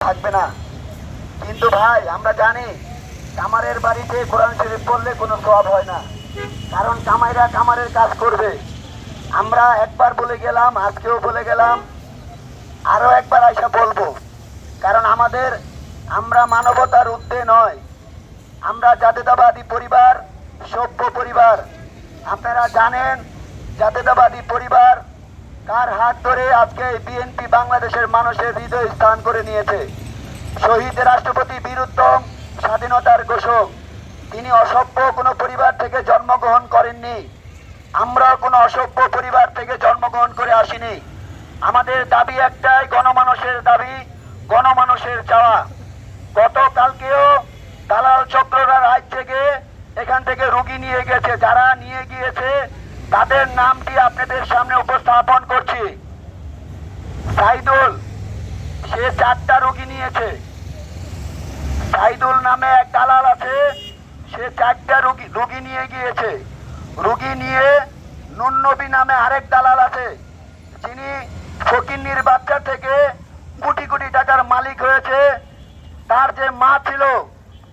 থাকবে না। কিন্তু ভাই আমরা জানি কামারের বাড়িতে কোরআন শরীফ পড়লে কোনো সওয়াব হয় না, কারণ কামাইরা কামারের কাজ করবে। আমরা একবার বলে গেলাম, আজকেও বলে গেলাম, আরো একবার আইসা বলবো, কারণ আমরা মানবতার ঊর্ধ্বে নয়, আমরা জাতীয়তাবাদী পরিবার, সভ্য পরিবার। আপনারা জানেন জাতীয়তাবাদী পরিবার কার হাত ধরে আজকে বিএনপি বাংলাদেশের মানুষের হৃদয় স্থান করে নিয়েছে। শহীদ রাষ্ট্রপতি বীর উত্তম, স্বাধীনতার ঘোষক, তিনি অসভ্য কোনো পরিবার থেকে জন্মগ্রহণ করেননি। আমরা কোনো অসভ্য পরিবার থেকে জন্মগ্রহণ করে আসিনি। আমাদের দাবি একটাই, গণমানুষের দাবি, গণমানুষের চাওয়া। গতকালকেও দালাল চক্ররা রাত থেকে এখান থেকে রোগী নিয়ে গেছে, যারা নিয়ে গিয়েছে তাদের নামটি আপনাদের সামনে উপস্থাপন করছি। সাইদুল, সে 4টা রোগী নিয়েছে। সাইদুল নামে এক দালাল আছে, সে 4টা রোগী নিয়ে গিয়েছে। রোগী নিয়ে নুননবী নামে আরেক দালাল আছে, যিনি ফকিন্নির বাচ্চা থেকে কোটি কোটি টাকার মালিক হয়েছে। তার যে মা ছিল,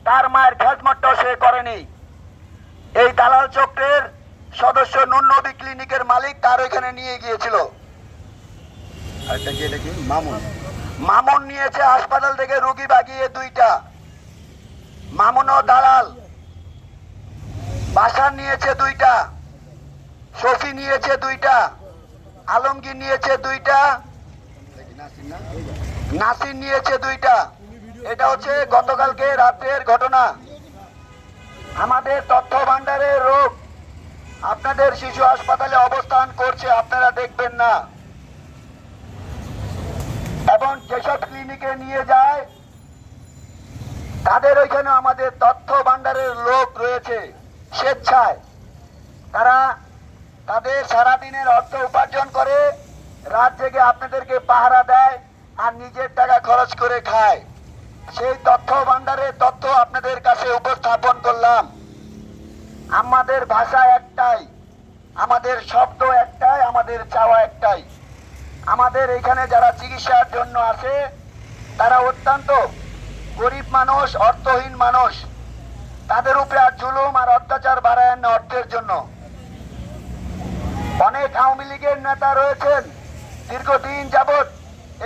তার মায়ের খেজমতটাও সে করেনি। এই দালাল চক্রের সদস্য নুননবী ক্লিনিকের মালিক তার এখানে নিয়ে গিয়েছিল। মামুন নিয়েছে হাসপাতাল থেকে রোগী বাগিয়ে 2টা। মামুনও দালাল। বাসার নিয়েছে 2টা, শফি নিয়েছে 2টা, আলমগীর নিয়েছে 2টা, নাসির নিয়েছে 2টা। এটা হচ্ছে গতকালকে রাতের ঘটনা। আমাদের তথ্য ভান্ডারের রোগ আপনাদের শিশু হাসপাতালে অবস্থান করছে, আপনারা দেখবেন না। এবং যেসব ক্লিনিকে নিয়ে যায় তাদের ওইখানে আমাদের তথ্য ভান্ডারের লোক রয়েছে স্বেচ্ছায়। তারা তাদের সারাদিনের অর্থ উপার্জন করে, রাত জেগে আপনাদেরকে পাহারা দেয় আর নিজের টাকা খরচ করে খায়। সেই তথ্য ভান্ডারের তথ্য আপনাদের কাছে উপস্থাপন করলাম। আমাদের ভাষা একটাই, আমাদের শব্দ একটাই, আমাদের চাওয়া একটাই। আমাদের এখানে যারা চিকিৎসার জন্য আসে তারা অত্যন্ত গরিব মানুষ, অর্থহীন মানুষ। তাদের উপরে আর জুলুম আর অত্যাচার বাড়ায় না অর্থের জন্য। অনেক আওয়ামী লীগের নেতা রয়েছেন, দীর্ঘদিন যাবৎ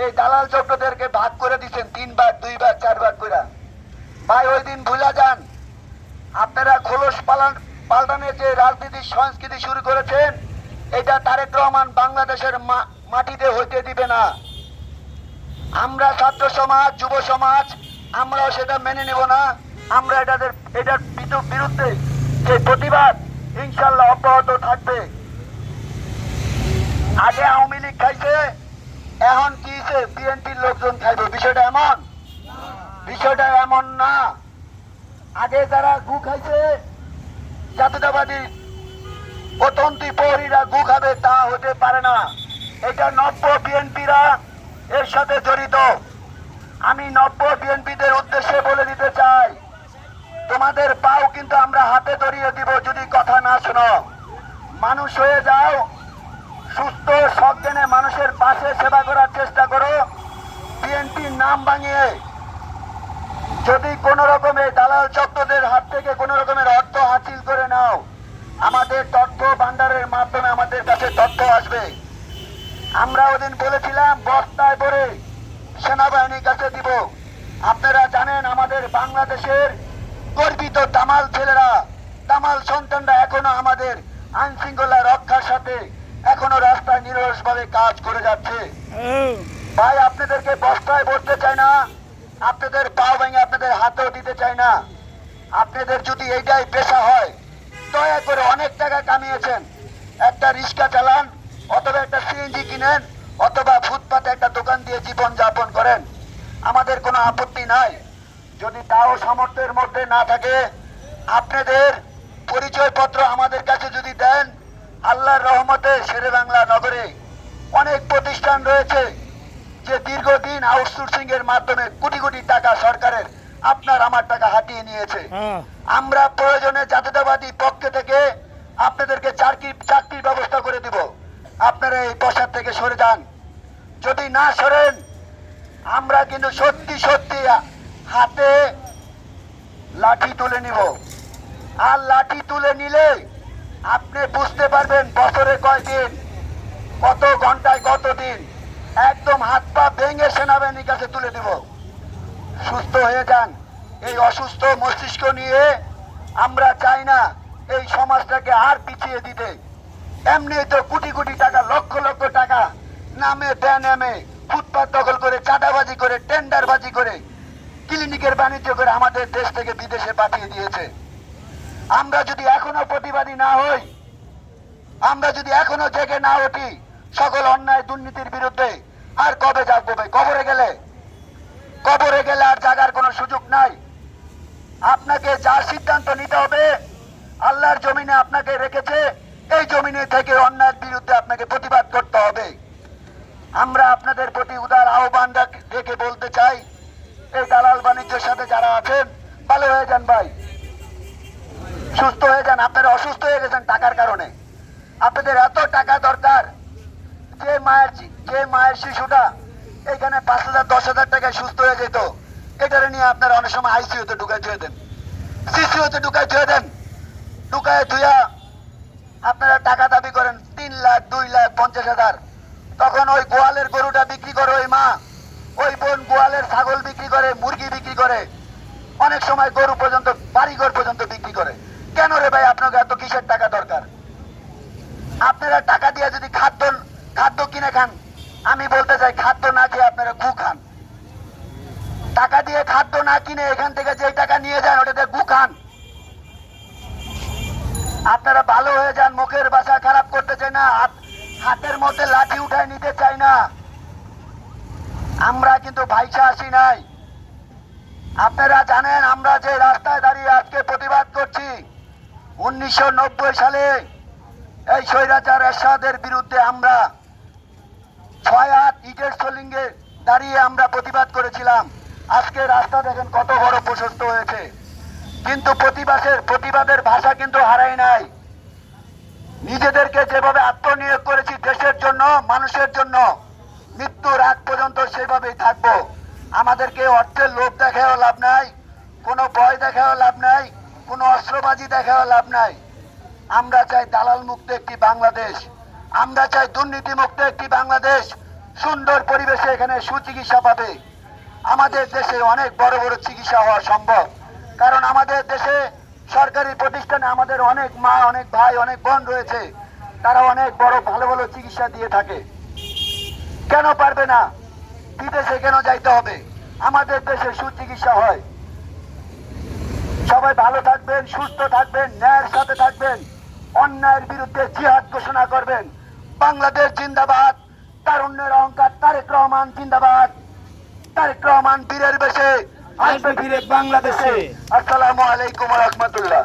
এই দালাল চক্রদেরকে ভাগ করে দিচ্ছেন 3 ভাগ, 2 ভাগ, 4 ভাগ করে। ভাই ওই দিন ভুলা যান, আপনারা খোলস পাল্টানোর যে রাজনীতির সংস্কৃতি শুরু করেছেন, এটা তারেক রহমান বাংলাদেশের মাটিতে হইতে দিবে না। আমরা ছাত্র সমাজ, যুব সমাজ, আমরাও সেটা মেনে নেব না। আমরা এটার বিরুদ্ধে যে প্রতিবাদ ইনশাল্লাহ অব্যাহত থাকবে। আগে আওয়ামী লীগ খাইছে, এখন কি বিএনপির লোকজন খাইবে? বিষয়টা এমন না। আগে যারা গু খাইছে, জাতীয়তাবাদী অতন্ত্রী প্রহরীরা গু খাবে তা হতে পারে না। এটা নব্য বিএনপিরা এর সাথে জড়িত। আমি নব্য বিএনপিদের উদ্দেশ্যে বলে দিতে চাই, তোমাদের পাও কিন্তু আমরা হাতে ধরিয়ে দিব যদি কথা না শোনো। মানুষ হয়ে যাও, সুস্থ সজ্ঞানে মানুষের পাশে সেবা করার চেষ্টা করো। বিএনপির নাম ভাঙিয়ে যদি কোন রকমের দালাল চক্রদের হাত থেকে কোন রকমের অর্থ হাসিল করে নাও, আমাদের তথ্য ভান্ডারের মাধ্যমে আমাদের কাছে তথ্য আসবে। আমরা ওদিন বলেছিলাম বস্তায় ভরে সেনাবাহিনীর কাছে দিব। আপনারা জানেন আমাদের বাংলাদেশের গর্বিত দামাল ছেলেরা, দামাল সন্তানরা এখনো আমাদের আইন শৃঙ্খলা রক্ষার সাথে এখনো রাস্তায় নিরলসভাবে কাজ করে যাচ্ছে। ভাই আপনাদেরকে বস্তায় ভরতে চাই না, আপনাদের পাও ভেঙে আপনাদের হাতেও দিতে চাই না। আপনাদের যদি এইটাই পেশা হয়, দয়া করে অনেক টাকা কামিয়েছেন, একটা রিক্সা চালান, অথবা একটা সিএনজি কিনেন, অথবা ফুটপাতে একটা দোকান দিয়ে জীবন যাপন করেন, আমাদের কোনো আপত্তি নাই। যদি তাও সামর্থ্যের মধ্যে না থাকে, আপনাদের পরিচয়পত্র আমাদের কাছে যদি দেন, আল্লাহর রহমতে শেরেবাংলা নগরে অনেক প্রতিষ্ঠান রয়েছে যে দীর্ঘদিন আউটসোর্সিং এর মাধ্যমে কোটি কোটি টাকা সরকারের আপনার আমার টাকা হাতিয়ে নিয়েছে। আমরা প্রয়োজনে জাতীয়তাবাদী পক্ষ থেকে আপনাদেরকে চাকরির ব্যবস্থা করে দিব। আপনারা এই বসার থেকে সরে যান। যদি না সরেন, আমরা কিন্তু সত্যি সত্যি হাতে লাঠি তুলে নিব। আর লাঠি তুলে নিলে আপনি বুঝতে পারবেন বছরে কয়দিন, কত ঘন্টায় কত দিন। একদম হাত পা ভেঙে সেনাবাহিনীর কাছে তুলে দেব। সুস্থ হয়ে যান। এই অসুস্থ মস্তিষ্ক নিয়ে আমরা চাই না এই সমাজটাকে আর পিছিয়ে দিতে। এমনি তো কোটি কোটি টাকা, লক্ষ লক্ষ টাকা নামে বেনামে ফুটপাত দখল করে, চাঁদাবাজি করে, টেন্ডারবাজি করে, ক্লিনিকের বাণিজ্য করে আমাদের দেশ থেকে বিদেশে পাঠিয়ে দিয়েছে। আমরা যদি এখনো প্রতিবাদী না হই, আমরা যদি এখনো জেগে না উঠি সকল অন্যায় দুর্নীতির বিরুদ্ধে, আর কবে জাগবো ভাই? কবরে গেলে আর জাগার কোনো সুযোগ নাই। আপনাকে যা সিদ্ধান্ত নিতে হবে, আল্লাহর জমিনে আপনাকে রেখেছে, এই জমিনে থেকে অন্যায়ের বিরুদ্ধে আপনাকে প্রতিবাদ করতে হবে। আমরা আপনাদের প্রতি উদার আহ্বান রেখে বলতে চাই, এই দালাল বাণিজ্যের সাথে যারা আছেন, ভালো হয়ে যান ভাই, সুস্থ হয়ে যান। আপনারা অসুস্থ হয়ে গেছেন টাকার কারণে। আপনাদের এত টাকা দরকার, যে মায়ের শিশুটা এখানে 5,000 10,000 টাকায় সুস্থ হয়ে যেত, এটারে নিয়ে আপনারা অনেক সময় আইসিইউতে ঢুকাই ছুঁয়ে দেন, সিসিউতে ঢুকাই ছুঁয়ে দেন। ঢুকায় ধুয়া আপনারা টাকা দাবি করেন 3 লাখ 2 লাখ 50,000। তখন ওই গোয়ালের গরুটা বিক্রি করে ওই মা, ওই বোন গোয়ালের ছাগল বিক্রি করে, মুরগি বিক্রি করে, অনেক সময় গরু পর্যন্ত, বাড়িঘর পর্যন্ত বিক্রি করে। কেন রে ভাই আপনাকে এত কিসের টাকা দরকার? আপনারা টাকা দিয়ে যদি খাদ্য কিনে খান, আমি বলতে চাই খাদ্য না খেয়ে আপনারা গু খান। টাকা দিয়ে খাদ্য না কিনে এখান থেকে যে টাকা নিয়ে যান ওটাতে গু খান। আপনারা ভালো হয়ে যান, মুখের ভাষা খারাপ করতে চাই না, হাতের মধ্যে লাঠি উঠায় নিতে চাই না। আমরা কিন্তু ভাইসা আসি নাই। আপনারা জানেন আমরা যে রাস্তায় দাঁড়িয়ে আজকে প্রতিবাদ করছি, 1990 সালে এই স্বৈরাচার এরশাদের বিরুদ্ধে আমরা 6 হাত ইটের সোলিংয়ে দাঁড়িয়ে আমরা প্রতিবাদ করেছিলাম। আজকে রাস্তা দেখেন কত বড় প্রশস্ত হয়েছে, কিন্তু প্রতিবাদের ভাষা কিন্তু হারাই নাই। নিজেদেরকে যেভাবে আত্মনিয়োগ করেছি দেশের জন্য, মানুষের জন্য, মৃত্যুর আগ পর্যন্ত সেভাবেই থাকবো। আমাদেরকে অর্থের লোভ দেখাও লাভ নাই, কোনো ভয় দেখাও লাভ নাই, কোনো অস্ত্রবাজি দেখাও লাভ নাই। আমরা চাই দালাল মুক্ত একটি বাংলাদেশ, আমরা চাই দুর্নীতি মুক্ত একটি বাংলাদেশ। সুন্দর পরিবেশে এখানে সুচিকিৎসা পাবে। আমাদের দেশে অনেক বড় বড় চিকিৎসা হওয়া সম্ভব, কারণ আমাদের দেশে সরকারি প্রতিষ্ঠানে আমাদের অনেক মা, অনেক ভাই, অনেক বোন রয়েছে, তারা অনেক বড় ভালো ভালো চিকিৎসা দিয়ে থাকে। কেন পারবে না? বিদেশে কেন যাইতে হবে? আমাদের দেশে সুচিকিৎসা হয়। সবাই ভালো থাকবেন, সুস্থ থাকবেন, ন্যায়ের সাথে থাকবেন, অন্যায়ের বিরুদ্ধে জিহাদ ঘোষণা করবেন। বাংলাদেশ জিন্দাবাদ। তারুণ্যের অহংকার তারেক রহমান জিন্দাবাদ। তারেক রহমান বীরের বেশে আসবে ফিরে বাংলাদেশে। আসসালামু আলাইকুম ওয়া রাহমাতুল্লাহ।